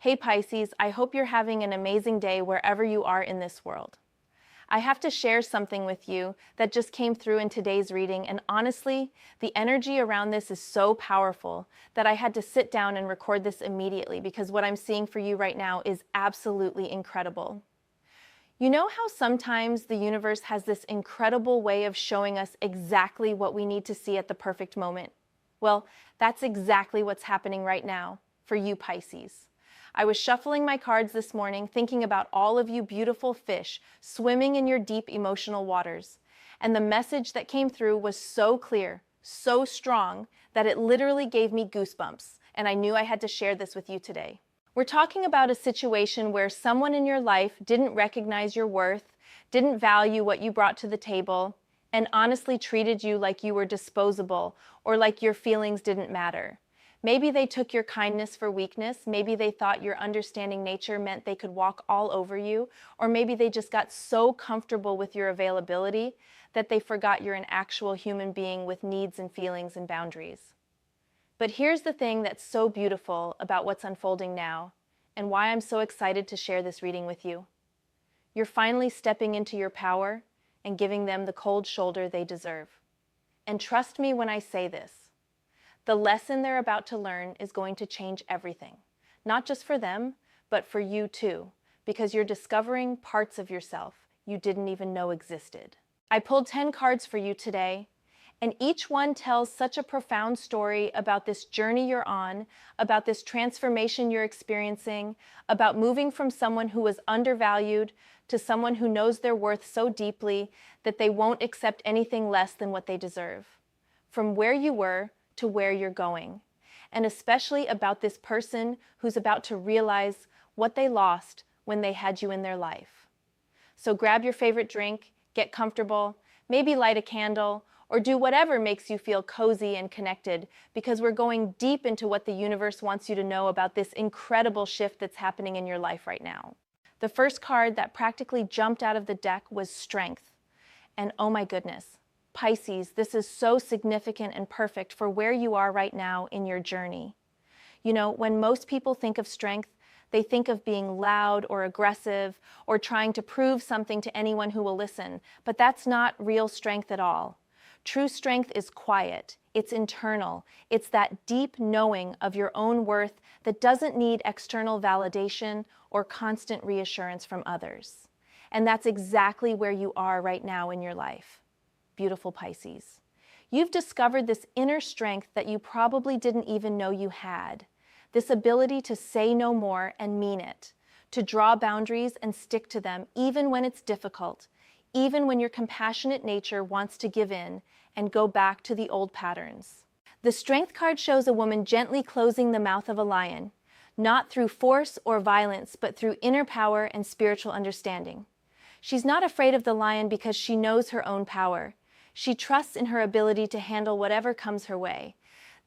Hey Pisces, I hope you're having an amazing day wherever you are in this world. I have to share something with you that just came through in today's reading, and honestly, the energy around this is so powerful that I had to sit down and record this immediately because what I'm seeing for you right now is absolutely incredible. You know how sometimes the universe has this incredible way of showing us exactly what we need to see at the perfect moment? Well, that's exactly what's happening right now for you Pisces. I was shuffling my cards this morning thinking about all of you beautiful fish swimming in your deep emotional waters. And the message that came through was so clear, so strong, that it literally gave me goosebumps. And I knew I had to share this with you today. We're talking about a situation where someone in your life didn't recognize your worth, didn't value what you brought to the table, and honestly treated you like you were disposable or like your feelings didn't matter. Maybe they took your kindness for weakness, maybe they thought your understanding nature meant they could walk all over you, or maybe they just got so comfortable with your availability that they forgot you're an actual human being with needs and feelings and boundaries. But here's the thing that's so beautiful about what's unfolding now, and why I'm so excited to share this reading with you. You're finally stepping into your power and giving them the cold shoulder they deserve. And trust me when I say this, the lesson they're about to learn is going to change everything. Not just for them, but for you too, because you're discovering parts of yourself you didn't even know existed. I pulled 10 cards for you today, and each one tells such a profound story about this journey you're on, about this transformation you're experiencing, about moving from someone who was undervalued to someone who knows their worth so deeply that they won't accept anything less than what they deserve. From where you were to where you're going. And especially about this person who's about to realize what they lost when they had you in their life. So grab your favorite drink, get comfortable, maybe light a candle, or do whatever makes you feel cozy and connected, because we're going deep into what the universe wants you to know about this incredible shift that's happening in your life right now. The first card that practically jumped out of the deck was Strength. And oh my goodness, Pisces, this is so significant and perfect for where you are right now in your journey. You know, when most people think of strength, they think of being loud or aggressive or trying to prove something to anyone who will listen, but that's not real strength at all. True strength is quiet, it's internal, it's that deep knowing of your own worth that doesn't need external validation or constant reassurance from others. And that's exactly where you are right now in your life. Beautiful Pisces. You've discovered this inner strength that you probably didn't even know you had. This ability to say no more and mean it, to draw boundaries and stick to them even when it's difficult, even when your compassionate nature wants to give in and go back to the old patterns. The Strength card shows a woman gently closing the mouth of a lion, not through force or violence, but through inner power and spiritual understanding. She's not afraid of the lion because she knows her own power. She trusts in her ability to handle whatever comes her way.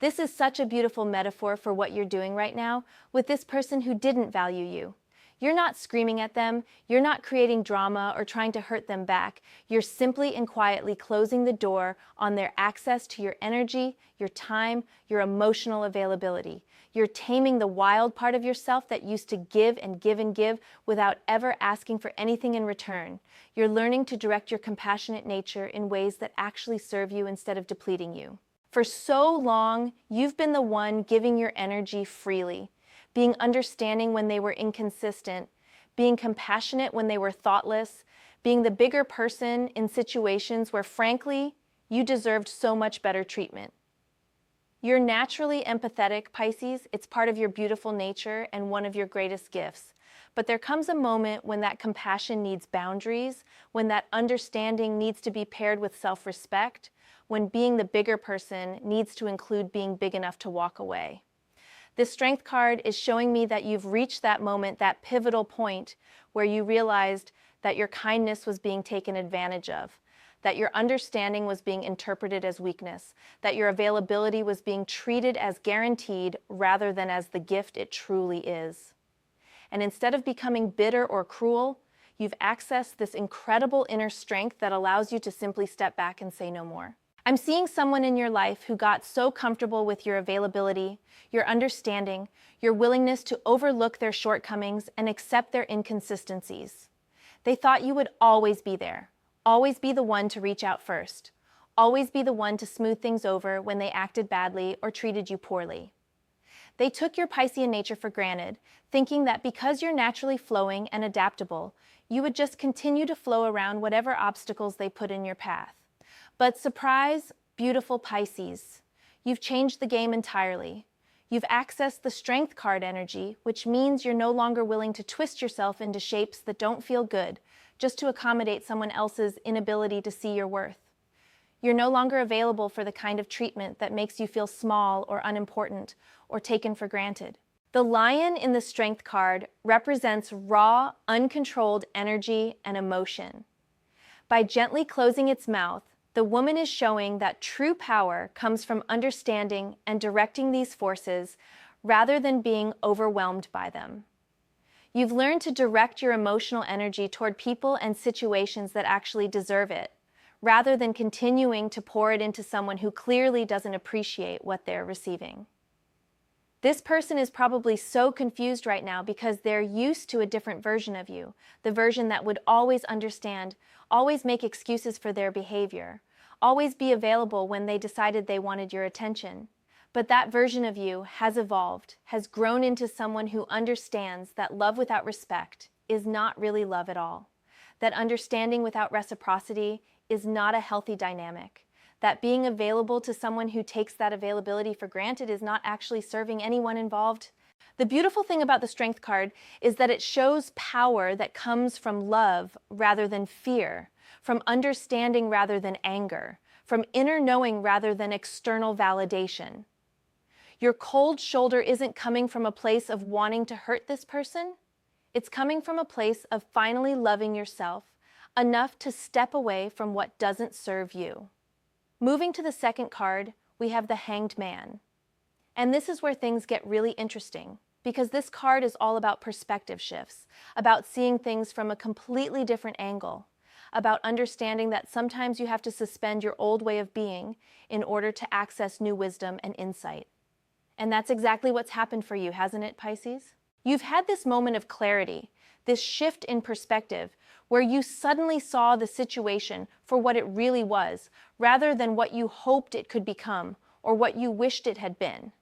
This is such a beautiful metaphor for what you're doing right now with this person who didn't value you. You're not screaming at them, you're not creating drama or trying to hurt them back. You're simply and quietly closing the door on their access to your energy, your time, your emotional availability. You're taming the wild part of yourself that used to give and give and give without ever asking for anything in return. You're learning to direct your compassionate nature in ways that actually serve you instead of depleting you. For so long, you've been the one giving your energy freely, being understanding when they were inconsistent, being compassionate when they were thoughtless, being the bigger person in situations where, frankly, you deserved so much better treatment. You're naturally empathetic, Pisces. It's part of your beautiful nature and one of your greatest gifts. But there comes a moment when that compassion needs boundaries, when that understanding needs to be paired with self-respect, when being the bigger person needs to include being big enough to walk away. This Strength card is showing me that you've reached that moment, that pivotal point where you realized that your kindness was being taken advantage of, that your understanding was being interpreted as weakness, that your availability was being treated as guaranteed rather than as the gift it truly is. And instead of becoming bitter or cruel, you've accessed this incredible inner strength that allows you to simply step back and say no more. I'm seeing someone in your life who got so comfortable with your availability, your understanding, your willingness to overlook their shortcomings and accept their inconsistencies. They thought you would always be there, always be the one to reach out first, always be the one to smooth things over when they acted badly or treated you poorly. They took your Piscean nature for granted, thinking that because you're naturally flowing and adaptable, you would just continue to flow around whatever obstacles they put in your path. But surprise, beautiful Pisces, you've changed the game entirely. You've accessed the Strength card energy, which means you're no longer willing to twist yourself into shapes that don't feel good, just to accommodate someone else's inability to see your worth. You're no longer available for the kind of treatment that makes you feel small or unimportant or taken for granted. The lion in the Strength card represents raw, uncontrolled energy and emotion. By gently closing its mouth, the woman is showing that true power comes from understanding and directing these forces rather than being overwhelmed by them. You've learned to direct your emotional energy toward people and situations that actually deserve it, rather than continuing to pour it into someone who clearly doesn't appreciate what they're receiving. This person is probably so confused right now because they're used to a different version of you, the version that would always understand, always make excuses for their behavior, always be available when they decided they wanted your attention. But that version of you has evolved, has grown into someone who understands that love without respect is not really love at all, that understanding without reciprocity is not a healthy dynamic, that being available to someone who takes that availability for granted is not actually serving anyone involved. The beautiful thing about the Strength card is that it shows power that comes from love rather than fear, from understanding rather than anger, from inner knowing rather than external validation. Your cold shoulder isn't coming from a place of wanting to hurt this person. It's coming from a place of finally loving yourself enough to step away from what doesn't serve you. Moving to the second card, we have the Hanged Man. And this is where things get really interesting, because this card is all about perspective shifts, about seeing things from a completely different angle, about understanding that sometimes you have to suspend your old way of being in order to access new wisdom and insight. And that's exactly what's happened for you, hasn't it, Pisces? You've had this moment of clarity, this shift in perspective, where you suddenly saw the situation for what it really was, rather than what you hoped it could become or what you wished it had been.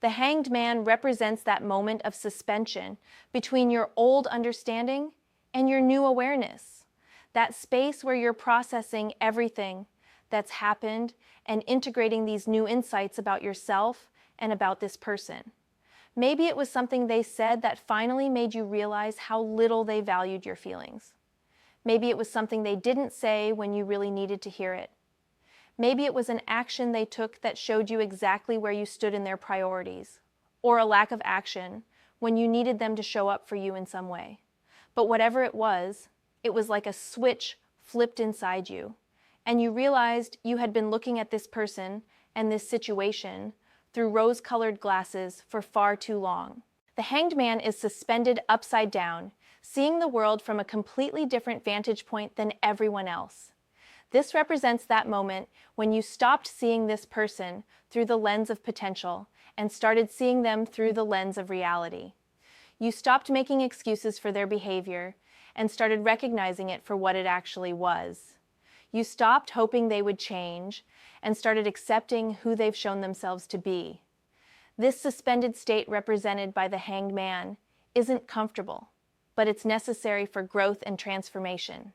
The Hanged Man represents that moment of suspension between your old understanding and your new awareness, that space where you're processing everything that's happened and integrating these new insights about yourself and about this person. Maybe it was something they said that finally made you realize how little they valued your feelings. Maybe it was something they didn't say when you really needed to hear it. Maybe it was an action they took that showed you exactly where you stood in their priorities, or a lack of action when you needed them to show up for you in some way. But whatever it was like a switch flipped inside you, and you realized you had been looking at this person and this situation through rose-colored glasses for far too long. The Hanged Man is suspended upside down, seeing the world from a completely different vantage point than everyone else. This represents that moment when you stopped seeing this person through the lens of potential and started seeing them through the lens of reality. You stopped making excuses for their behavior and started recognizing it for what it actually was. You stopped hoping they would change and started accepting who they've shown themselves to be. This suspended state represented by the Hanged Man isn't comfortable, but it's necessary for growth and transformation.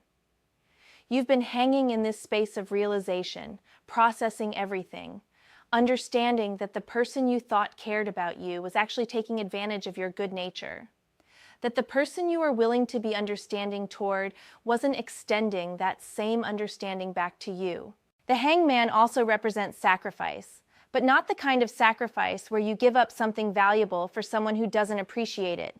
You've been hanging in this space of realization, processing everything, understanding that the person you thought cared about you was actually taking advantage of your good nature, that the person you were willing to be understanding toward wasn't extending that same understanding back to you. The Hanged Man also represents sacrifice, but not the kind of sacrifice where you give up something valuable for someone who doesn't appreciate it.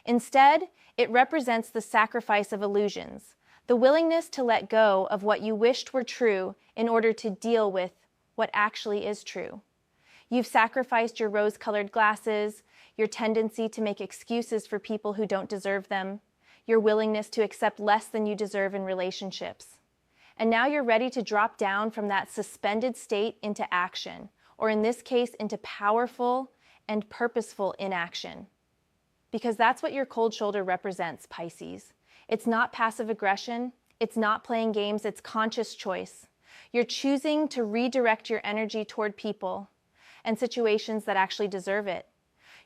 Instead, it represents the sacrifice of illusions, the willingness to let go of what you wished were true in order to deal with what actually is true. You've sacrificed your rose-colored glasses, your tendency to make excuses for people who don't deserve them, your willingness to accept less than you deserve in relationships. And now you're ready to drop down from that suspended state into action, or in this case, into powerful and purposeful inaction. Because that's what your cold shoulder represents, Pisces. It's not passive aggression, it's not playing games, it's conscious choice. You're choosing to redirect your energy toward people and situations that actually deserve it.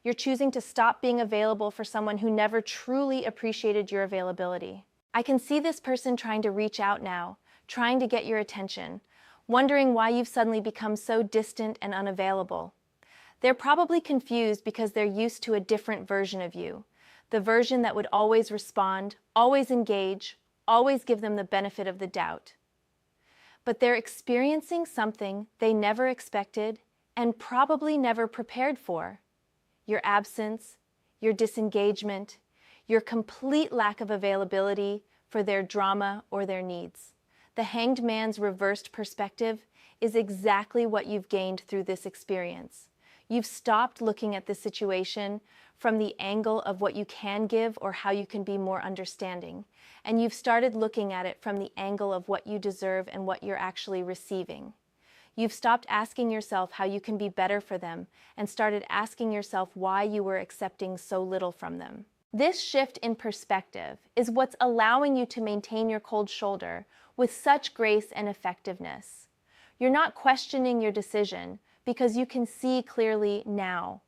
You're choosing to stop being available for someone who never truly appreciated your availability. I can see this person trying to reach out now, trying to get your attention, wondering why you've suddenly become so distant and unavailable. They're probably confused because they're used to a different version of you, the version that would always respond, always engage, always give them the benefit of the doubt. But they're experiencing something they never expected and probably never prepared for. Your absence, your disengagement, your complete lack of availability for their drama or their needs. The Hanged Man's reversed perspective is exactly what you've gained through this experience. You've stopped looking at the situation from the angle of what you can give or how you can be more understanding, and you've started looking at it from the angle of what you deserve and what you're actually receiving. You've stopped asking yourself how you can be better for them and started asking yourself why you were accepting so little from them. This shift in perspective is what's allowing you to maintain your cold shoulder with such grace and effectiveness. You're not questioning your decision because you can see clearly now.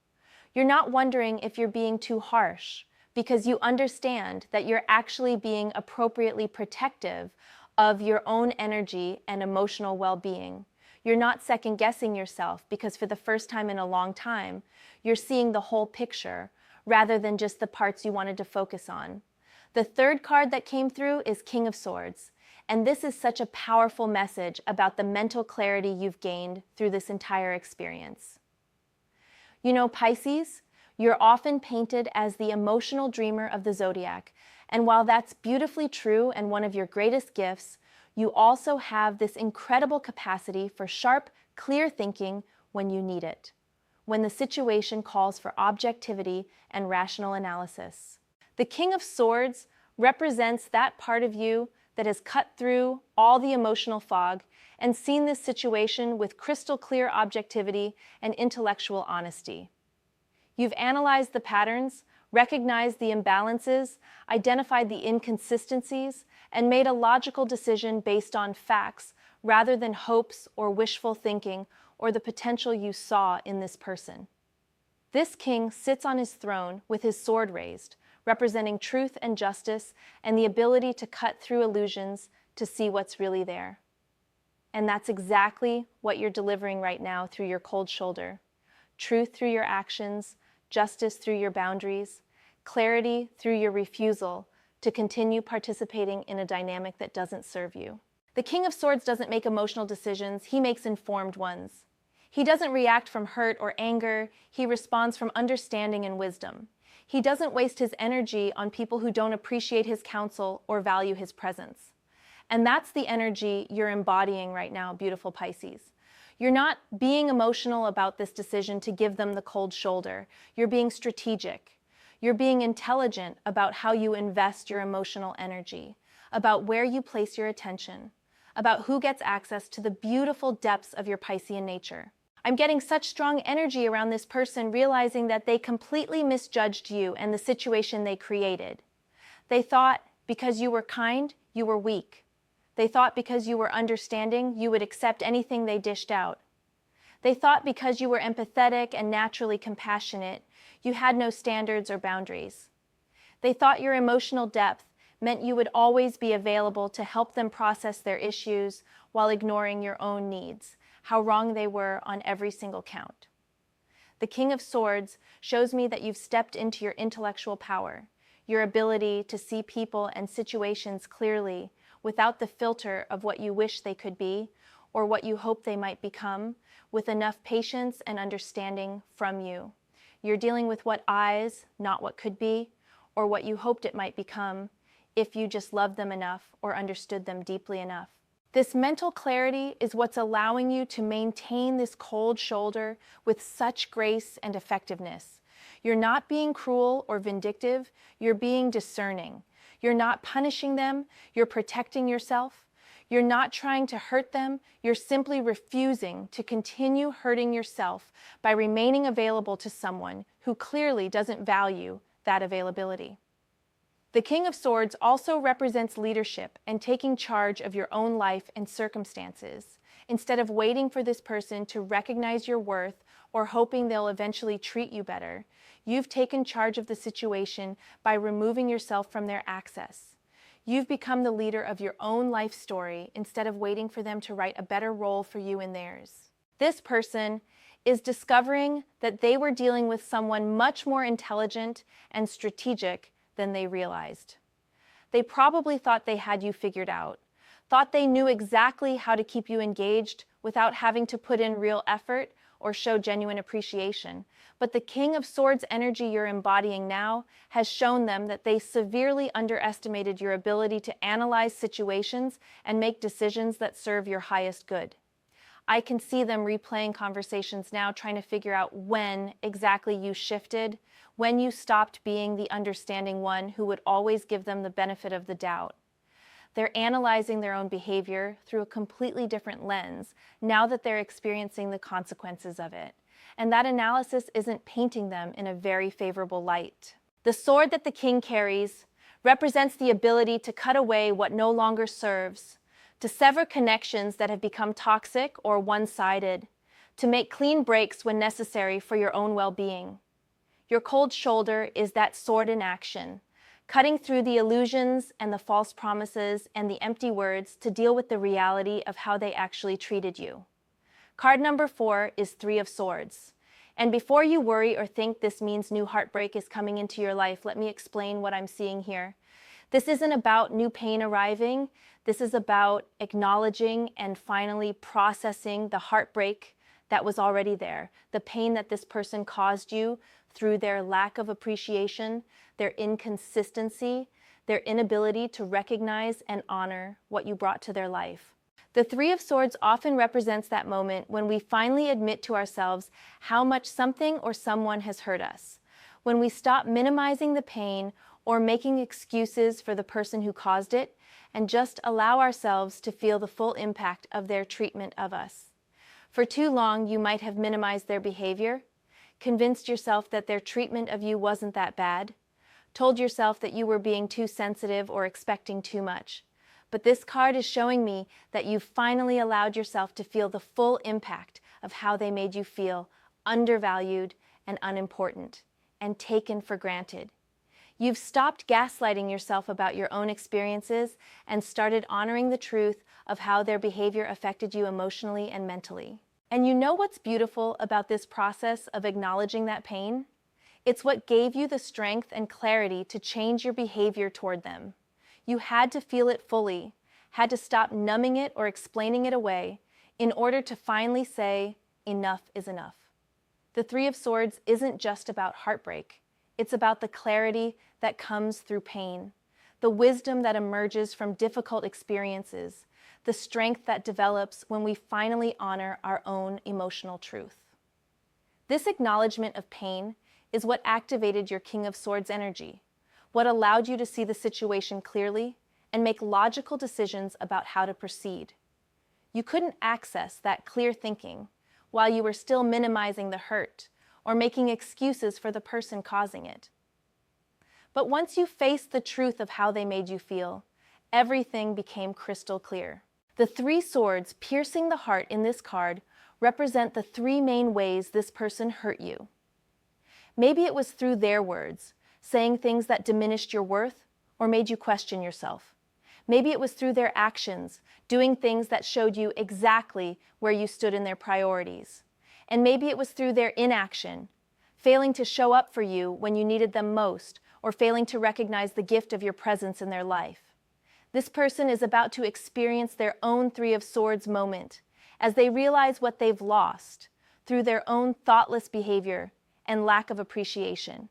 You're not wondering if you're being too harsh because you understand that you're actually being appropriately protective of your own energy and emotional well-being. You're not second-guessing yourself because for the first time in a long time, you're seeing the whole picture rather than just the parts you wanted to focus on. The third card that came through is King of Swords, and this is such a powerful message about the mental clarity you've gained through this entire experience. You know, Pisces, you're often painted as the emotional dreamer of the zodiac, and while that's beautifully true and one of your greatest gifts, you also have this incredible capacity for sharp, clear thinking when you need it, when the situation calls for objectivity and rational analysis. The King of Swords represents that part of you that has cut through all the emotional fog and seen this situation with crystal clear objectivity and intellectual honesty. You've analyzed the patterns, recognized the imbalances, identified the inconsistencies, and made a logical decision based on facts rather than hopes or wishful thinking or the potential you saw in this person. This king sits on his throne with his sword raised, representing truth and justice and the ability to cut through illusions to see what's really there. And that's exactly what you're delivering right now through your cold shoulder. Truth through your actions, justice through your boundaries, clarity through your refusal to continue participating in a dynamic that doesn't serve you. The King of Swords doesn't make emotional decisions, he makes informed ones. He doesn't react from hurt or anger, he responds from understanding and wisdom. He doesn't waste his energy on people who don't appreciate his counsel or value his presence. And that's the energy you're embodying right now, beautiful Pisces. You're not being emotional about this decision to give them the cold shoulder. You're being strategic. You're being intelligent about how you invest your emotional energy, about where you place your attention, about who gets access to the beautiful depths of your Piscean nature. I'm getting such strong energy around this person, realizing that they completely misjudged you and the situation they created. They thought because you were kind, you were weak. They thought because you were understanding, you would accept anything they dished out. They thought because you were empathetic and naturally compassionate, you had no standards or boundaries. They thought your emotional depth meant you would always be available to help them process their issues while ignoring your own needs. How wrong they were on every single count. The King of Swords shows me that you've stepped into your intellectual power, your ability to see people and situations clearly without the filter of what you wish they could be or what you hope they might become, with enough patience and understanding from you. You're dealing with what is, not what could be, or what you hoped it might become if you just loved them enough or understood them deeply enough. This mental clarity is what's allowing you to maintain this cold shoulder with such grace and effectiveness. You're not being cruel or vindictive, you're being discerning. You're not punishing them, you're protecting yourself. You're not trying to hurt them, you're simply refusing to continue hurting yourself by remaining available to someone who clearly doesn't value that availability. The King of Swords also represents leadership and taking charge of your own life and circumstances, instead of waiting for this person to recognize your worth or hoping they'll eventually treat you better. You've taken charge of the situation by removing yourself from their access. You've become the leader of your own life story instead of waiting for them to write a better role for you in theirs. This person is discovering that they were dealing with someone much more intelligent and strategic than they realized. They probably thought they had you figured out, thought they knew exactly how to keep you engaged without having to put in real effort or show genuine appreciation. But the King of Swords energy you're embodying now has shown them that they severely underestimated your ability to analyze situations and make decisions that serve your highest good. I can see them replaying conversations now, trying to figure out when exactly you shifted, when you stopped being the understanding one who would always give them the benefit of the doubt. They're analyzing their own behavior through a completely different lens now that they're experiencing the consequences of it. And that analysis isn't painting them in a very favorable light. The sword that the king carries represents the ability to cut away what no longer serves, to sever connections that have become toxic or one-sided, to make clean breaks when necessary for your own well-being. Your cold shoulder is that sword in action, cutting through the illusions and the false promises and the empty words to deal with the reality of how they actually treated you. Card number 4 is 3 of Swords. And before you worry or think this means new heartbreak is coming into your life, let me explain what I'm seeing here. This isn't about new pain arriving. This is about acknowledging and finally processing the heartbreak that was already there, the pain that this person caused you through their lack of appreciation, their inconsistency, their inability to recognize and honor what you brought to their life. The 3 of Swords often represents that moment when we finally admit to ourselves how much something or someone has hurt us, when we stop minimizing the pain or making excuses for the person who caused it, and just allow ourselves to feel the full impact of their treatment of us. For too long, you might have minimized their behavior, convinced yourself that their treatment of you wasn't that bad, told yourself that you were being too sensitive or expecting too much. But this card is showing me that you've finally allowed yourself to feel the full impact of how they made you feel undervalued and unimportant and taken for granted. You've stopped gaslighting yourself about your own experiences and started honoring the truth of how their behavior affected you emotionally and mentally. And you know what's beautiful about this process of acknowledging that pain? It's what gave you the strength and clarity to change your behavior toward them. You had to feel it fully, had to stop numbing it or explaining it away in order to finally say, enough is enough. The 3 of Swords isn't just about heartbreak. It's about the clarity that comes through pain, the wisdom that emerges from difficult experiences, the strength that develops when we finally honor our own emotional truth. This acknowledgement of pain is what activated your King of Swords energy, what allowed you to see the situation clearly and make logical decisions about how to proceed. You couldn't access that clear thinking while you were still minimizing the hurt or making excuses for the person causing it. But once you faced the truth of how they made you feel, everything became crystal clear. The 3 swords piercing the heart in this card represent the 3 main ways this person hurt you. Maybe it was through their words, saying things that diminished your worth or made you question yourself. Maybe it was through their actions, doing things that showed you exactly where you stood in their priorities. And maybe it was through their inaction, failing to show up for you when you needed them most, or failing to recognize the gift of your presence in their life. This person is about to experience their own 3 of Swords moment as they realize what they've lost through their own thoughtless behavior and lack of appreciation.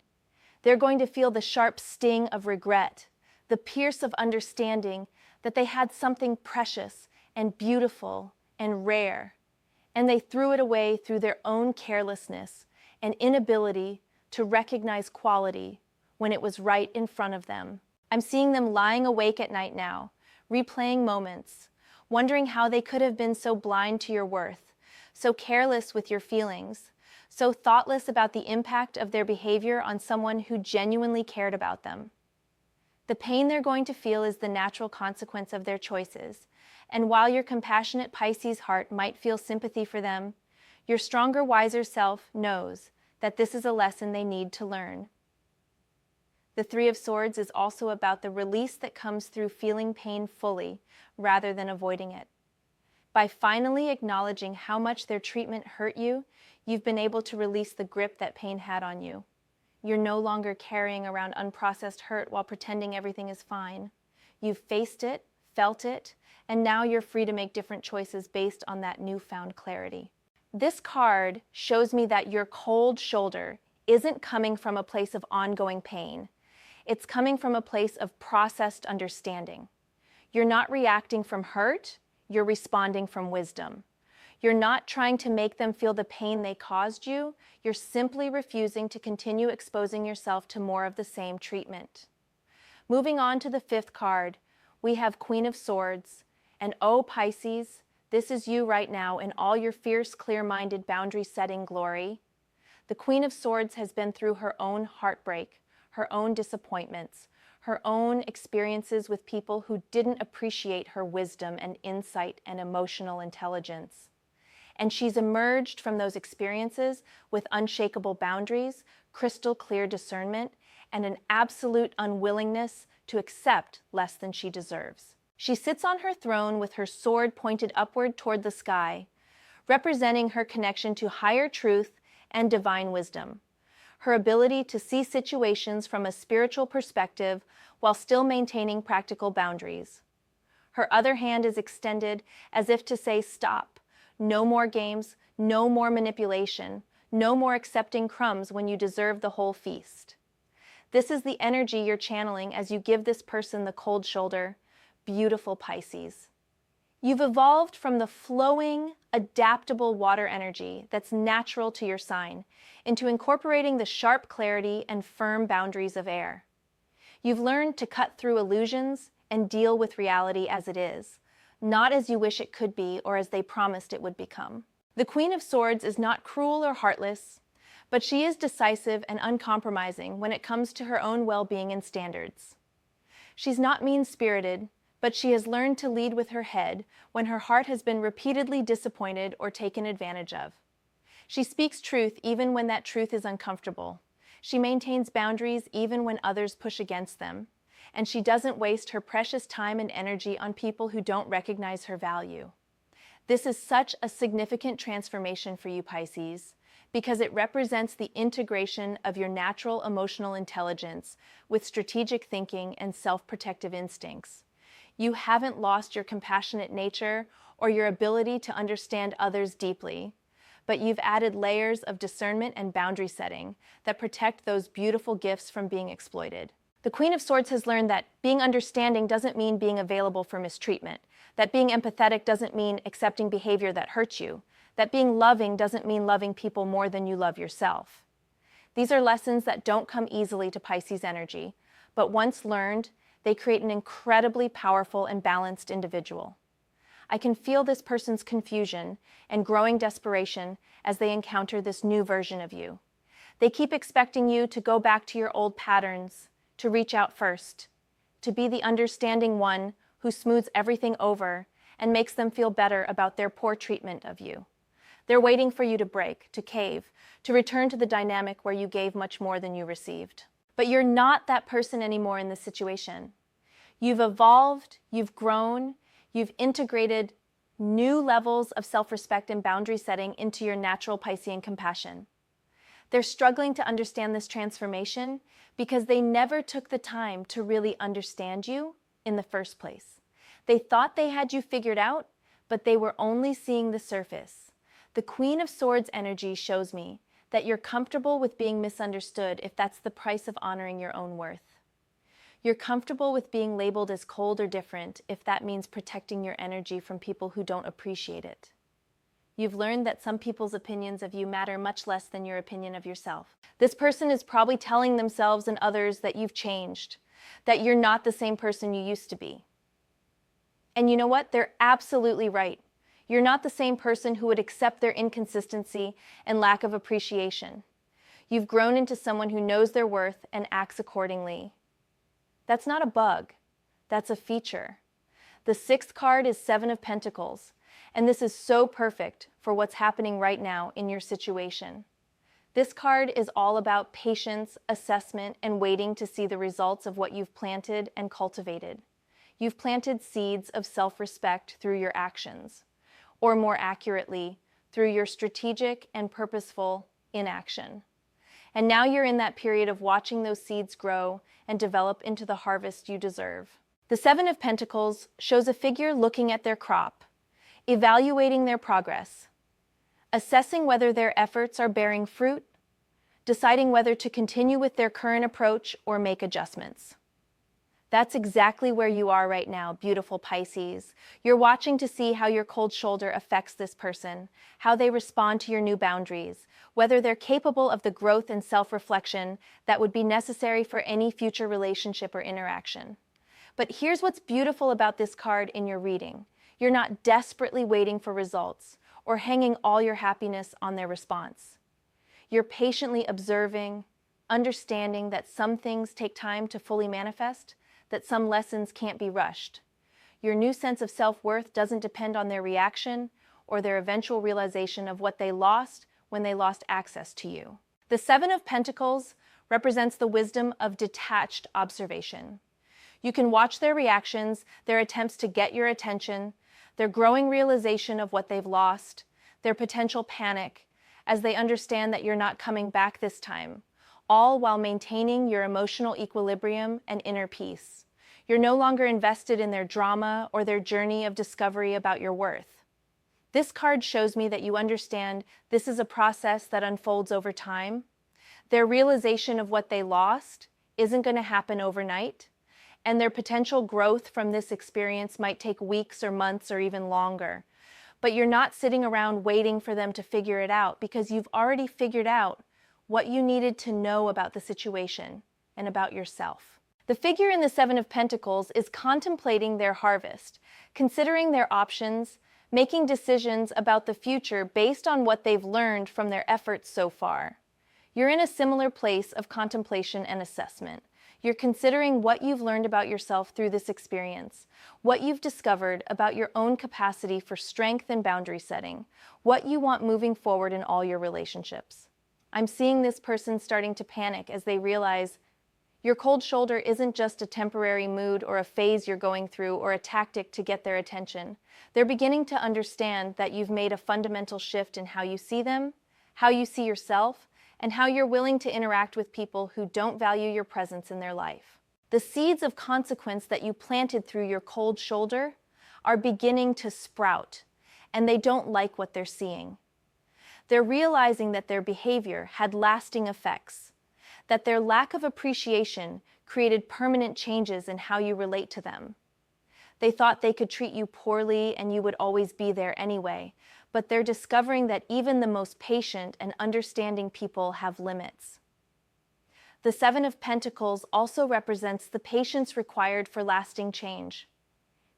They're going to feel the sharp sting of regret, the pierce of understanding that they had something precious and beautiful and rare, and they threw it away through their own carelessness and inability to recognize quality when it was right in front of them. I'm seeing them lying awake at night now, replaying moments, wondering how they could have been so blind to your worth, so careless with your feelings, so thoughtless about the impact of their behavior on someone who genuinely cared about them. The pain they're going to feel is the natural consequence of their choices, and while your compassionate Pisces heart might feel sympathy for them, your stronger, wiser self knows that this is a lesson they need to learn. The Three of Swords is also about the release that comes through feeling pain fully rather than avoiding it. By finally acknowledging how much their treatment hurt you, you've been able to release the grip that pain had on you. You're no longer carrying around unprocessed hurt while pretending everything is fine. You've faced it, felt it, and now you're free to make different choices based on that newfound clarity. This card shows me that your cold shoulder isn't coming from a place of ongoing pain. It's coming from a place of processed understanding. You're not reacting from hurt, you're responding from wisdom. You're not trying to make them feel the pain they caused you, you're simply refusing to continue exposing yourself to more of the same treatment. Moving on to the fifth card, we have Queen of Swords, and oh Pisces, this is you right now in all your fierce, clear-minded, boundary-setting glory. The Queen of Swords has been through her own heartbreak, her own disappointments, her own experiences with people who didn't appreciate her wisdom and insight and emotional intelligence. And she's emerged from those experiences with unshakable boundaries, crystal clear discernment, and an absolute unwillingness to accept less than she deserves. She sits on her throne with her sword pointed upward toward the sky, representing her connection to higher truth and divine wisdom. Her ability to see situations from a spiritual perspective while still maintaining practical boundaries. Her other hand is extended as if to say, stop, no more games, no more manipulation, no more accepting crumbs when you deserve the whole feast. This is the energy you're channeling as you give this person the cold shoulder. Beautiful Pisces. You've evolved from the flowing, adaptable water energy that's natural to your sign into incorporating the sharp clarity and firm boundaries of air. You've learned to cut through illusions and deal with reality as it is, not as you wish it could be or as they promised it would become. The Queen of Swords is not cruel or heartless, but she is decisive and uncompromising when it comes to her own well-being and standards. She's not mean-spirited, but she has learned to lead with her head when her heart has been repeatedly disappointed or taken advantage of. She speaks truth even when that truth is uncomfortable. She maintains boundaries even when others push against them. And she doesn't waste her precious time and energy on people who don't recognize her value. This is such a significant transformation for you, Pisces, because it represents the integration of your natural emotional intelligence with strategic thinking and self-protective instincts. You haven't lost your compassionate nature or your ability to understand others deeply, but you've added layers of discernment and boundary setting that protect those beautiful gifts from being exploited. The Queen of Swords has learned that being understanding doesn't mean being available for mistreatment, that being empathetic doesn't mean accepting behavior that hurts you, that being loving doesn't mean loving people more than you love yourself. These are lessons that don't come easily to Pisces energy, but once learned, they create an incredibly powerful and balanced individual. I can feel this person's confusion and growing desperation as they encounter this new version of you. They keep expecting you to go back to your old patterns, to reach out first, to be the understanding one who smooths everything over and makes them feel better about their poor treatment of you. They're waiting for you to break, to cave, to return to the dynamic where you gave much more than you received. But you're not that person anymore in this situation. You've evolved, you've grown, you've integrated new levels of self-respect and boundary setting into your natural Piscean compassion. They're struggling to understand this transformation because they never took the time to really understand you in the first place. They thought they had you figured out, but they were only seeing the surface. The Queen of Swords energy shows me that you're comfortable with being misunderstood if that's the price of honoring your own worth. You're comfortable with being labeled as cold or different if that means protecting your energy from people who don't appreciate it. You've learned that some people's opinions of you matter much less than your opinion of yourself. This person is probably telling themselves and others that you've changed, that you're not the same person you used to be. And you know what? They're absolutely right. You're not the same person who would accept their inconsistency and lack of appreciation. You've grown into someone who knows their worth and acts accordingly. That's not a bug. That's a feature. The sixth card is Seven of Pentacles, and this is so perfect for what's happening right now in your situation. This card is all about patience, assessment, and waiting to see the results of what you've planted and cultivated. You've planted seeds of self-respect through your actions, or more accurately, through your strategic and purposeful inaction. And now you're in that period of watching those seeds grow and develop into the harvest you deserve. The Seven of Pentacles shows a figure looking at their crop, evaluating their progress, assessing whether their efforts are bearing fruit, deciding whether to continue with their current approach or make adjustments. That's exactly where you are right now, beautiful Pisces. You're watching to see how your cold shoulder affects this person, how they respond to your new boundaries, whether they're capable of the growth and self-reflection that would be necessary for any future relationship or interaction. But here's what's beautiful about this card in your reading. You're not desperately waiting for results or hanging all your happiness on their response. You're patiently observing, understanding that some things take time to fully manifest, that some lessons can't be rushed. Your new sense of self-worth doesn't depend on their reaction or their eventual realization of what they lost when they lost access to you. The Seven of Pentacles represents the wisdom of detached observation. You can watch their reactions, their attempts to get your attention, their growing realization of what they've lost, their potential panic, as they understand that you're not coming back this time, all while maintaining your emotional equilibrium and inner peace. You're no longer invested in their drama or their journey of discovery about your worth. This card shows me that you understand this is a process that unfolds over time. Their realization of what they lost isn't going to happen overnight, and their potential growth from this experience might take weeks or months or even longer. But you're not sitting around waiting for them to figure it out, because you've already figured out what you needed to know about the situation and about yourself. The figure in the Seven of Pentacles is contemplating their harvest, considering their options, making decisions about the future based on what they've learned from their efforts so far. You're in a similar place of contemplation and assessment. You're considering what you've learned about yourself through this experience, what you've discovered about your own capacity for strength and boundary setting, what you want moving forward in all your relationships. I'm seeing this person starting to panic as they realize your cold shoulder isn't just a temporary mood or a phase you're going through or a tactic to get their attention. They're beginning to understand that you've made a fundamental shift in how you see them, how you see yourself, and how you're willing to interact with people who don't value your presence in their life. The seeds of consequence that you planted through your cold shoulder are beginning to sprout, and they don't like what they're seeing. They're realizing that their behavior had lasting effects, that their lack of appreciation created permanent changes in how you relate to them. They thought they could treat you poorly and you would always be there anyway, but they're discovering that even the most patient and understanding people have limits. The Seven of Pentacles also represents the patience required for lasting change.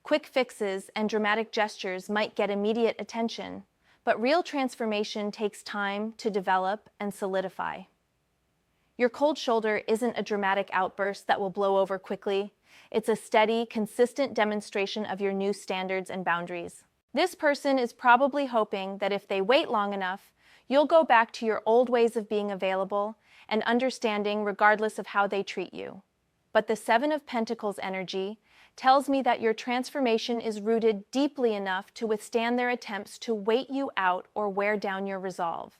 Quick fixes and dramatic gestures might get immediate attention, but real transformation takes time to develop and solidify. Your cold shoulder isn't a dramatic outburst that will blow over quickly. It's a steady, consistent demonstration of your new standards and boundaries. This person is probably hoping that if they wait long enough, you'll go back to your old ways of being available and understanding regardless of how they treat you. But the Seven of Pentacles energy tells me that your transformation is rooted deeply enough to withstand their attempts to wait you out or wear down your resolve.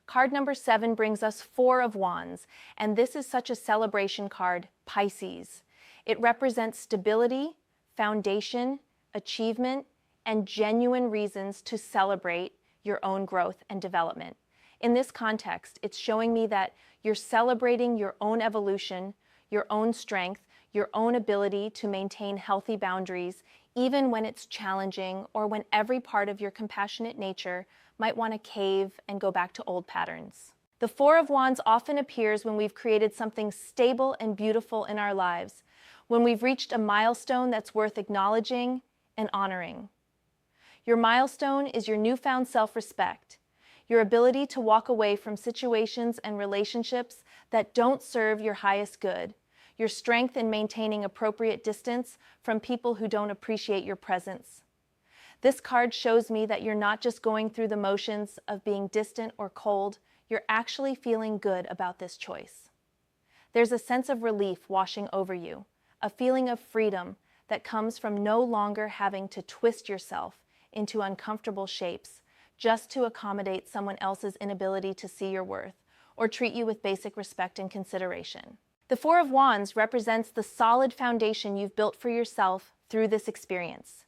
Card number 7 brings us Four of Wands, and this is such a celebration card, Pisces. It represents stability, foundation, achievement, and genuine reasons to celebrate your own growth and development. In this context, it's showing me that you're celebrating your own evolution, your own strength, your own ability to maintain healthy boundaries, even when it's challenging or when every part of your compassionate nature might want to cave and go back to old patterns. The Four of Wands often appears when we've created something stable and beautiful in our lives, when we've reached a milestone that's worth acknowledging, and honoring. Your milestone is your newfound self-respect, your ability to walk away from situations and relationships that don't serve your highest good, your strength in maintaining appropriate distance from people who don't appreciate your presence. This card shows me that you're not just going through the motions of being distant or cold, you're actually feeling good about this choice. There's a sense of relief washing over you, a feeling of freedom that comes from no longer having to twist yourself into uncomfortable shapes just to accommodate someone else's inability to see your worth or treat you with basic respect and consideration. The Four of Wands represents the solid foundation you've built for yourself through this experience.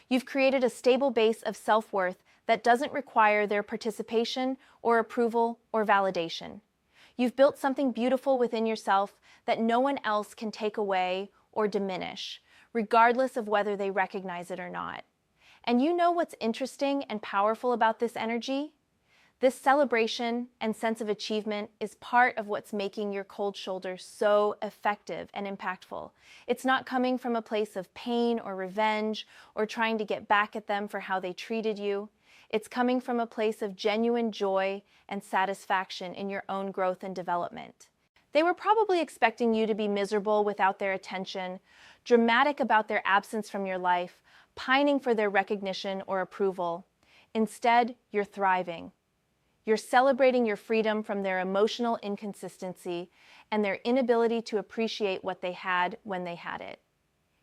You've created a stable base of self-worth that doesn't require their participation or approval or validation. You've built something beautiful within yourself that no one else can take away or diminish, regardless of whether they recognize it or not. And you know what's interesting and powerful about this energy? This celebration and sense of achievement is part of what's making your cold shoulder so effective and impactful. It's not coming from a place of pain or revenge or trying to get back at them for how they treated you. It's coming from a place of genuine joy and satisfaction in your own growth and development. They were probably expecting you to be miserable without their attention, dramatic about their absence from your life, pining for their recognition or approval. Instead, you're thriving. You're celebrating your freedom from their emotional inconsistency and their inability to appreciate what they had when they had it.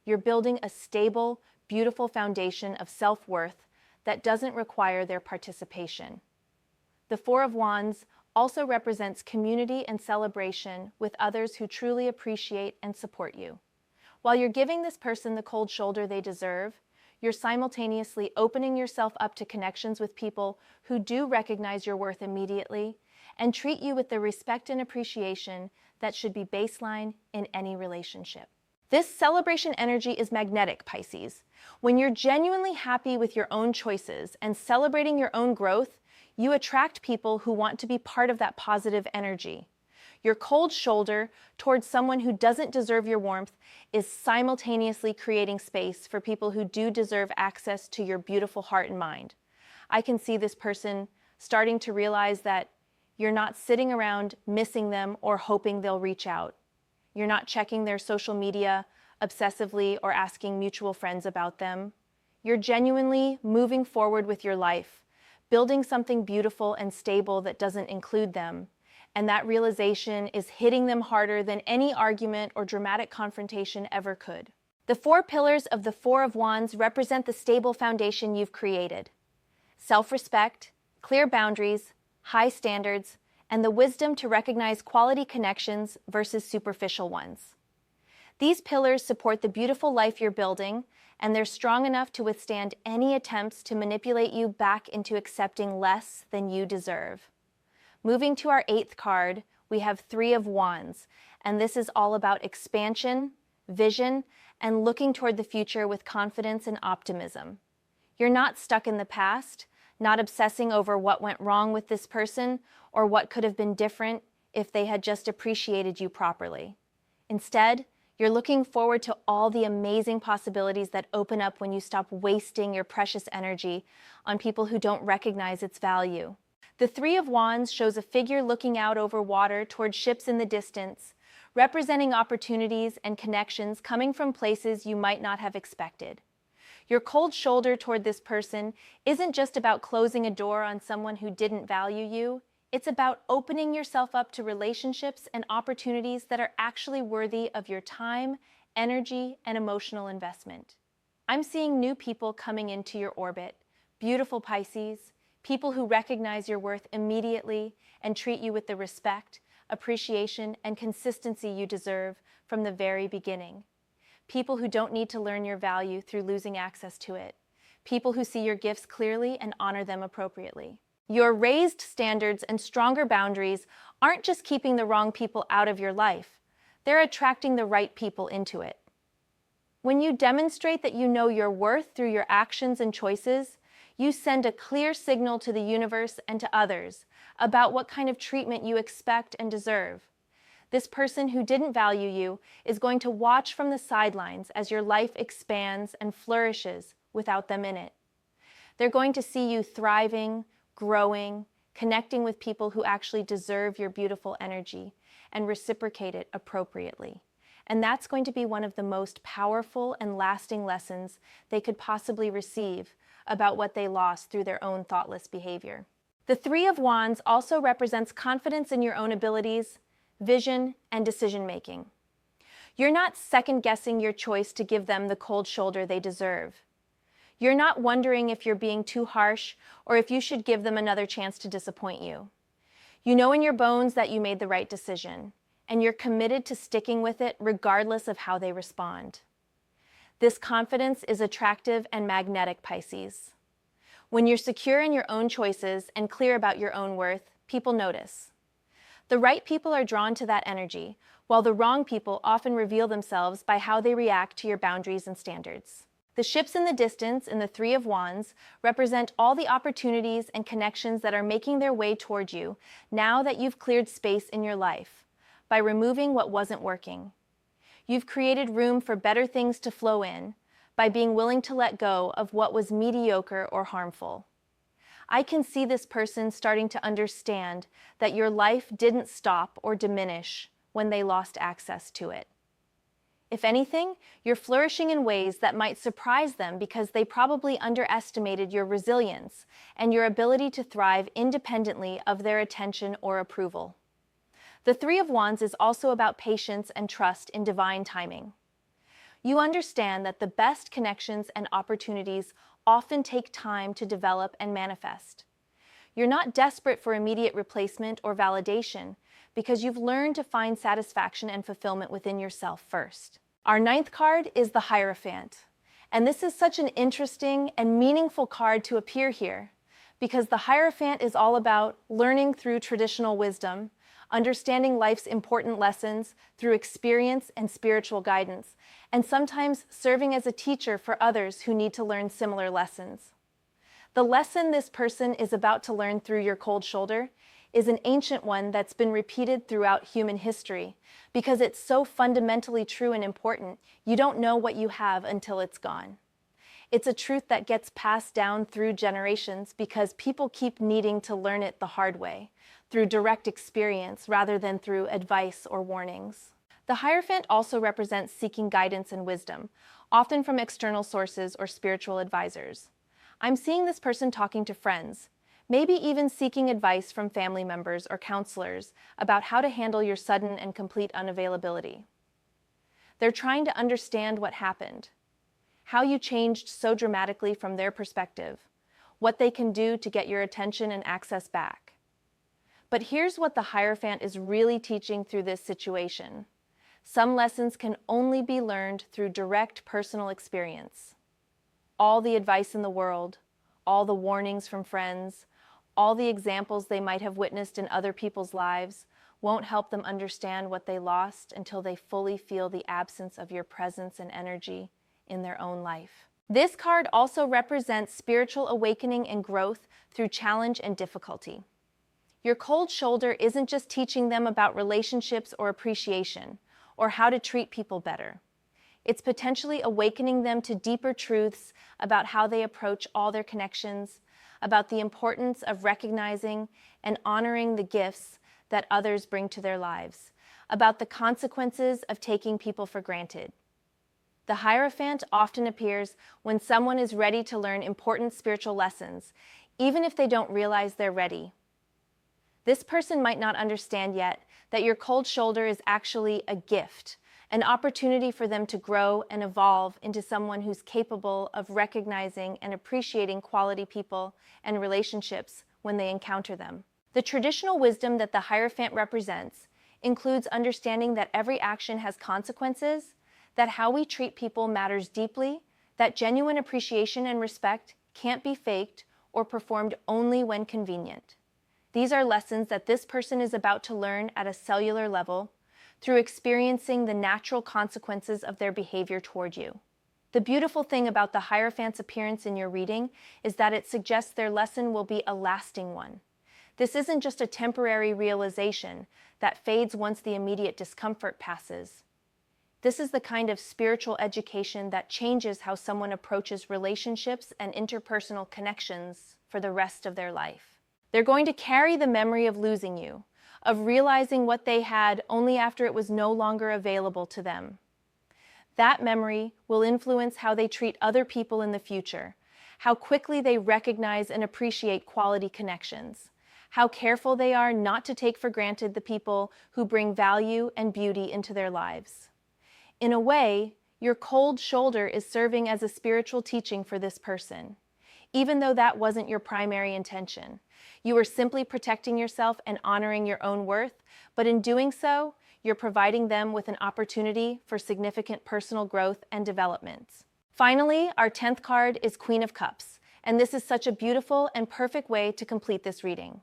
You're building a stable, beautiful foundation of self-worth that doesn't require their participation. The Four of Wands also represents community and celebration with others who truly appreciate and support you. While you're giving this person the cold shoulder they deserve, you're simultaneously opening yourself up to connections with people who do recognize your worth immediately and treat you with the respect and appreciation that should be baseline in any relationship. This celebration energy is magnetic, Pisces. When you're genuinely happy with your own choices and celebrating your own growth, you attract people who want to be part of that positive energy. Your cold shoulder towards someone who doesn't deserve your warmth is simultaneously creating space for people who do deserve access to your beautiful heart and mind. I can see this person starting to realize that you're not sitting around missing them or hoping they'll reach out. You're not checking their social media obsessively or asking mutual friends about them. You're genuinely moving forward with your life, building something beautiful and stable that doesn't include them. And that realization is hitting them harder than any argument or dramatic confrontation ever could. The four pillars of the Four of Wands represent the stable foundation you've created: self-respect, clear boundaries, high standards, and the wisdom to recognize quality connections versus superficial ones. These pillars support the beautiful life you're building, and they're strong enough to withstand any attempts to manipulate you back into accepting less than you deserve. Moving to our 8th card, we have Three of Wands, and this is all about expansion, vision, and looking toward the future with confidence and optimism. You're not stuck in the past, not obsessing over what went wrong with this person or what could have been different if they had just appreciated you properly. Instead, you're looking forward to all the amazing possibilities that open up when you stop wasting your precious energy on people who don't recognize its value. The Three of Wands shows a figure looking out over water toward ships in the distance, representing opportunities and connections coming from places you might not have expected. Your cold shoulder toward this person isn't just about closing a door on someone who didn't value you. It's about opening yourself up to relationships and opportunities that are actually worthy of your time, energy, and emotional investment. I'm seeing new people coming into your orbit, beautiful Pisces, people who recognize your worth immediately and treat you with the respect, appreciation, and consistency you deserve from the very beginning. People who don't need to learn your value through losing access to it. People who see your gifts clearly and honor them appropriately. Your raised standards and stronger boundaries aren't just keeping the wrong people out of your life. They're attracting the right people into it. When you demonstrate that you know your worth through your actions and choices, you send a clear signal to the universe and to others about what kind of treatment you expect and deserve. This person who didn't value you is going to watch from the sidelines as your life expands and flourishes without them in it. They're going to see you thriving, growing, connecting with people who actually deserve your beautiful energy and reciprocate it appropriately. And that's going to be one of the most powerful and lasting lessons they could possibly receive about what they lost through their own thoughtless behavior. The Three of Wands also represents confidence in your own abilities, vision, and decision-making. You're not second-guessing your choice to give them the cold shoulder they deserve. You're not wondering if you're being too harsh or if you should give them another chance to disappoint you. You know in your bones that you made the right decision, and you're committed to sticking with it regardless of how they respond. This confidence is attractive and magnetic, Pisces. When you're secure in your own choices and clear about your own worth, people notice. The right people are drawn to that energy, while the wrong people often reveal themselves by how they react to your boundaries and standards. The ships in the distance in the Three of Wands represent all the opportunities and connections that are making their way toward you now that you've cleared space in your life by removing what wasn't working. You've created room for better things to flow in by being willing to let go of what was mediocre or harmful. I can see this person starting to understand that your life didn't stop or diminish when they lost access to it. If anything, you're flourishing in ways that might surprise them because they probably underestimated your resilience and your ability to thrive independently of their attention or approval. The Three of Wands is also about patience and trust in divine timing. You understand that the best connections and opportunities often take time to develop and manifest. You're not desperate for immediate replacement or validation because you've learned to find satisfaction and fulfillment within yourself first. Our ninth card is the Hierophant, and this is such an interesting and meaningful card to appear here because the Hierophant is all about learning through traditional wisdom, understanding life's important lessons through experience and spiritual guidance, and sometimes serving as a teacher for others who need to learn similar lessons. The lesson this person is about to learn through your cold shoulder is an ancient one that's been repeated throughout human history because it's so fundamentally true and important, you don't know what you have until it's gone. It's a truth that gets passed down through generations because people keep needing to learn it the hard way, through direct experience rather than through advice or warnings. The Hierophant also represents seeking guidance and wisdom, often from external sources or spiritual advisors. I'm seeing this person talking to friends, maybe even seeking advice from family members or counselors about how to handle your sudden and complete unavailability. They're trying to understand what happened, how you changed so dramatically from their perspective, what they can do to get your attention and access back. But here's what the Hierophant is really teaching through this situation. Some lessons can only be learned through direct personal experience. All the advice in the world, all the warnings from friends, all the examples they might have witnessed in other people's lives won't help them understand what they lost until they fully feel the absence of your presence and energy in their own life. This card also represents spiritual awakening and growth through challenge and difficulty. Your cold shoulder isn't just teaching them about relationships or appreciation, or how to treat people better. It's potentially awakening them to deeper truths about how they approach all their connections, about the importance of recognizing and honoring the gifts that others bring to their lives, about the consequences of taking people for granted. The Hierophant often appears when someone is ready to learn important spiritual lessons, even if they don't realize they're ready. This person might not understand yet that your cold shoulder is actually a gift, an opportunity for them to grow and evolve into someone who's capable of recognizing and appreciating quality people and relationships when they encounter them. The traditional wisdom that the Hierophant represents includes understanding that every action has consequences, that how we treat people matters deeply, that genuine appreciation and respect can't be faked or performed only when convenient. These are lessons that this person is about to learn at a cellular level through experiencing the natural consequences of their behavior toward you. The beautiful thing about the Hierophant's appearance in your reading is that it suggests their lesson will be a lasting one. This isn't just a temporary realization that fades once the immediate discomfort passes. This is the kind of spiritual education that changes how someone approaches relationships and interpersonal connections for the rest of their life. They're going to carry the memory of losing you, of realizing what they had only after it was no longer available to them. That memory will influence how they treat other people in the future, how quickly they recognize and appreciate quality connections, how careful they are not to take for granted the people who bring value and beauty into their lives. In a way, your cold shoulder is serving as a spiritual teaching for this person, even though that wasn't your primary intention. You are simply protecting yourself and honoring your own worth, but in doing so, you're providing them with an opportunity for significant personal growth and development. Finally, our 10th card is Queen of Cups, and this is such a beautiful and perfect way to complete this reading.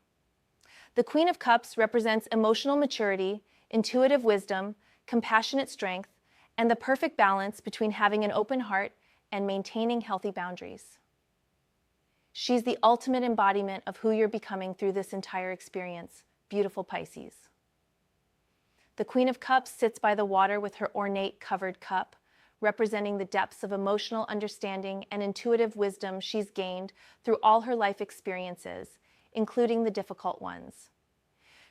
The Queen of Cups represents emotional maturity, intuitive wisdom, compassionate strength, and the perfect balance between having an open heart and maintaining healthy boundaries. She's the ultimate embodiment of who you're becoming through this entire experience, beautiful Pisces. The Queen of Cups sits by the water with her ornate covered cup, representing the depths of emotional understanding and intuitive wisdom she's gained through all her life experiences, including the difficult ones.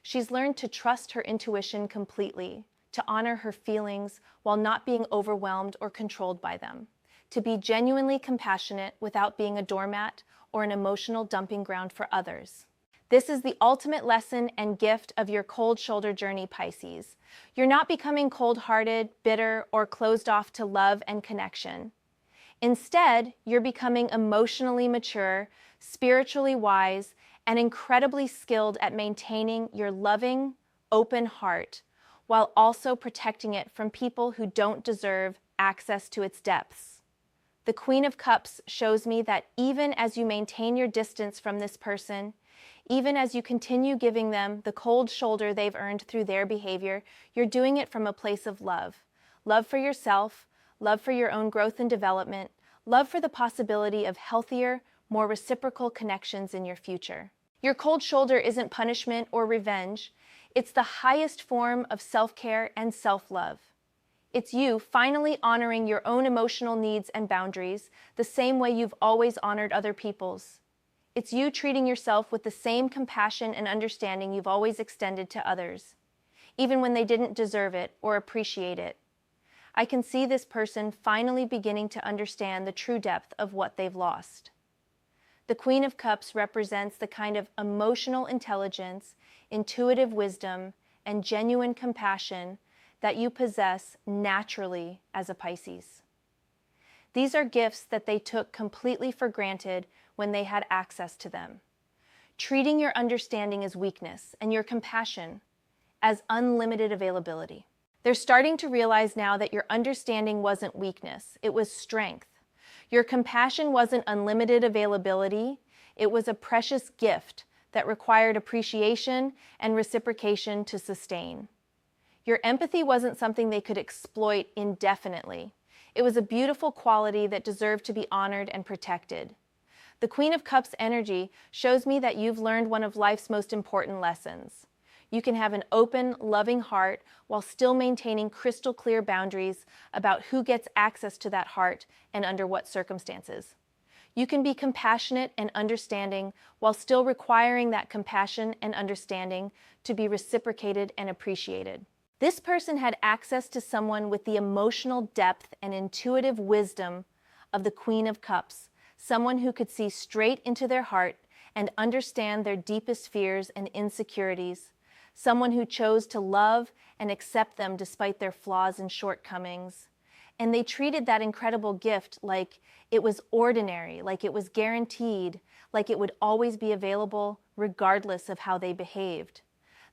She's learned to trust her intuition completely, to honor her feelings while not being overwhelmed or controlled by them, to be genuinely compassionate without being a doormat or an emotional dumping ground for others. This is the ultimate lesson and gift of your cold shoulder journey, Pisces. You're not becoming cold-hearted, bitter, or closed off to love and connection. Instead, you're becoming emotionally mature, spiritually wise, and incredibly skilled at maintaining your loving, open heart, while also protecting it from people who don't deserve access to its depths. The Queen of Cups shows me that even as you maintain your distance from this person, even as you continue giving them the cold shoulder they've earned through their behavior, you're doing it from a place of love. Love for yourself, love for your own growth and development, love for the possibility of healthier, more reciprocal connections in your future. Your cold shoulder isn't punishment or revenge. It's the highest form of self-care and self-love. It's you finally honoring your own emotional needs and boundaries the same way you've always honored other people's. It's you treating yourself with the same compassion and understanding you've always extended to others, even when they didn't deserve it or appreciate it. I can see this person finally beginning to understand the true depth of what they've lost. The Queen of Cups represents the kind of emotional intelligence, intuitive wisdom, and genuine compassion that you possess naturally as a Pisces. These are gifts that they took completely for granted when they had access to them, treating your understanding as weakness and your compassion as unlimited availability. They're starting to realize now that your understanding wasn't weakness, it was strength. Your compassion wasn't unlimited availability, it was a precious gift that required appreciation and reciprocation to sustain. Your empathy wasn't something they could exploit indefinitely. It was a beautiful quality that deserved to be honored and protected. The Queen of Cups energy shows me that you've learned one of life's most important lessons. You can have an open, loving heart while still maintaining crystal clear boundaries about who gets access to that heart and under what circumstances. You can be compassionate and understanding while still requiring that compassion and understanding to be reciprocated and appreciated. This person had access to someone with the emotional depth and intuitive wisdom of the Queen of Cups, someone who could see straight into their heart and understand their deepest fears and insecurities, someone who chose to love and accept them despite their flaws and shortcomings. And they treated that incredible gift like it was ordinary, like it was guaranteed, like it would always be available regardless of how they behaved.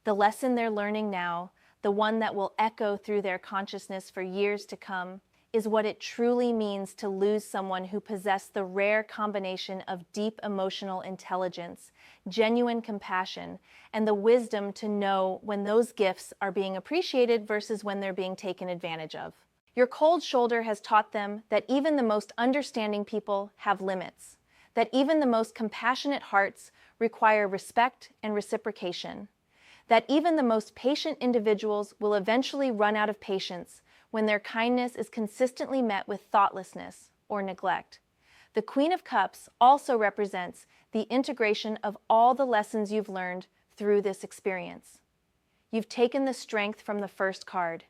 The lesson they're learning now, the one that will echo through their consciousness for years to come, is what it truly means to lose someone who possessed the rare combination of deep emotional intelligence, genuine compassion, and the wisdom to know when those gifts are being appreciated versus when they're being taken advantage of. Your cold shoulder has taught them that even the most understanding people have limits, that even the most compassionate hearts require respect and reciprocation, that even the most patient individuals will eventually run out of patience when their kindness is consistently met with thoughtlessness or neglect. The Queen of Cups also represents the integration of all the lessons you've learned through this experience. You've taken the strength from the first card,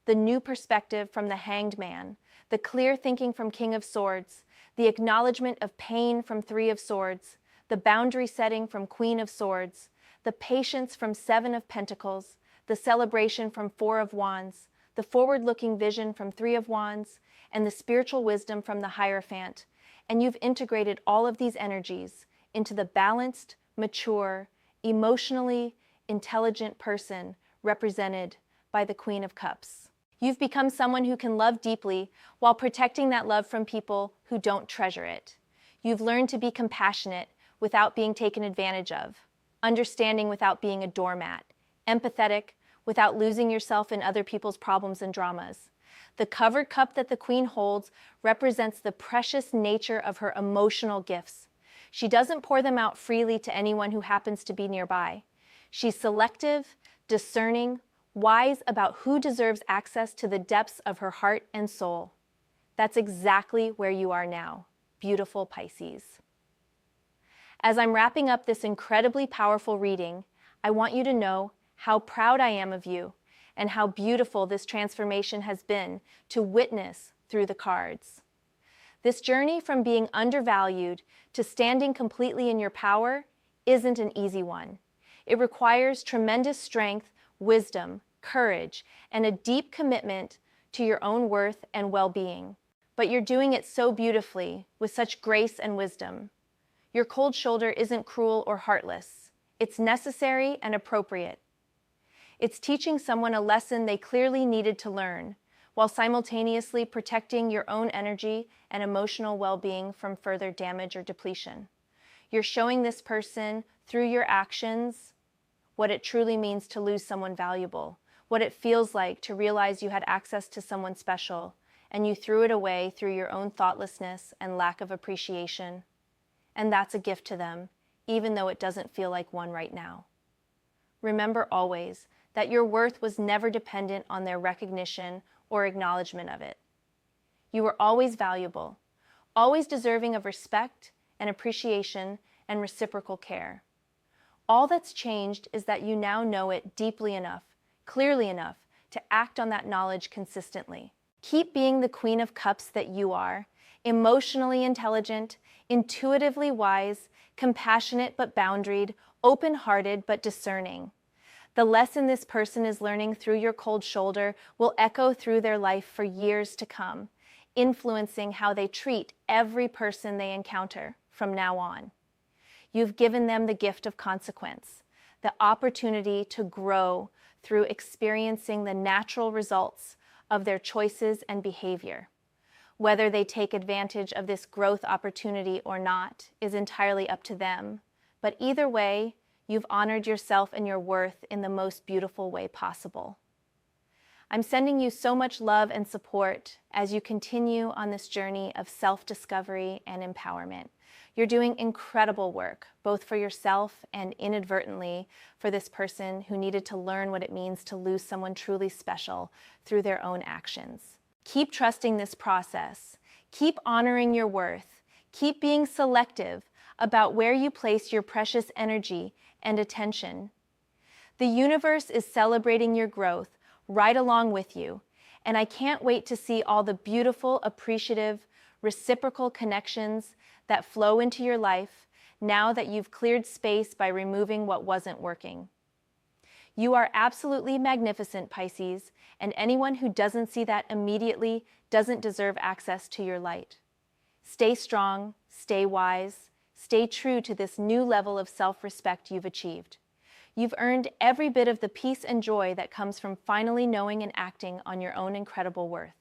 the new perspective from the Hanged Man, the clear thinking from King of Swords, the acknowledgement of pain from Three of Swords, the boundary setting from Queen of Swords, the patience from Seven of Pentacles, the celebration from Four of Wands, the forward-looking vision from Three of Wands, and the spiritual wisdom from the Hierophant. And you've integrated all of these energies into the balanced, mature, emotionally intelligent person represented by the Queen of Cups. You've become someone who can love deeply while protecting that love from people who don't treasure it. You've learned to be compassionate without being taken advantage of, understanding without being a doormat, empathetic without losing yourself in other people's problems and dramas. The covered cup that the Queen holds represents the precious nature of her emotional gifts. She doesn't pour them out freely to anyone who happens to be nearby. She's selective, discerning, wise about who deserves access to the depths of her heart and soul. That's exactly where you are now, beautiful Pisces. As I'm wrapping up this incredibly powerful reading, I want you to know how proud I am of you and how beautiful this transformation has been to witness through the cards. This journey from being undervalued to standing completely in your power isn't an easy one. It requires tremendous strength, wisdom, courage, and a deep commitment to your own worth and well-being. But you're doing it so beautifully, with such grace and wisdom. Your cold shoulder isn't cruel or heartless. It's necessary and appropriate. It's teaching someone a lesson they clearly needed to learn, while simultaneously protecting your own energy and emotional well-being from further damage or depletion. You're showing this person, through your actions, what it truly means to lose someone valuable, what it feels like to realize you had access to someone special, and you threw it away through your own thoughtlessness and lack of appreciation. And that's a gift to them, even though it doesn't feel like one right now. Remember always that your worth was never dependent on their recognition or acknowledgement of it. You were always valuable, always deserving of respect and appreciation and reciprocal care. All that's changed is that you now know it deeply enough, clearly enough, to act on that knowledge consistently. Keep being the Queen of Cups that you are, emotionally intelligent, intuitively wise, compassionate but boundaried, open-hearted but discerning. The lesson this person is learning through your cold shoulder will echo through their life for years to come, influencing how they treat every person they encounter from now on. You've given them the gift of consequence, the opportunity to grow through experiencing the natural results of their choices and behavior. Whether they take advantage of this growth opportunity or not is entirely up to them, but either way, you've honored yourself and your worth in the most beautiful way possible. I'm sending you so much love and support as you continue on this journey of self-discovery and empowerment. You're doing incredible work, both for yourself and inadvertently for this person who needed to learn what it means to lose someone truly special through their own actions. Keep trusting this process. Keep honoring your worth. Keep being selective about where you place your precious energy and attention. The universe is celebrating your growth right along with you, and I can't wait to see all the beautiful, appreciative, reciprocal connections that flow into your life now that you've cleared space by removing what wasn't working. You are absolutely magnificent, Pisces, and anyone who doesn't see that immediately doesn't deserve access to your light. Stay strong, stay wise, stay true to this new level of self-respect you've achieved. You've earned every bit of the peace and joy that comes from finally knowing and acting on your own incredible worth.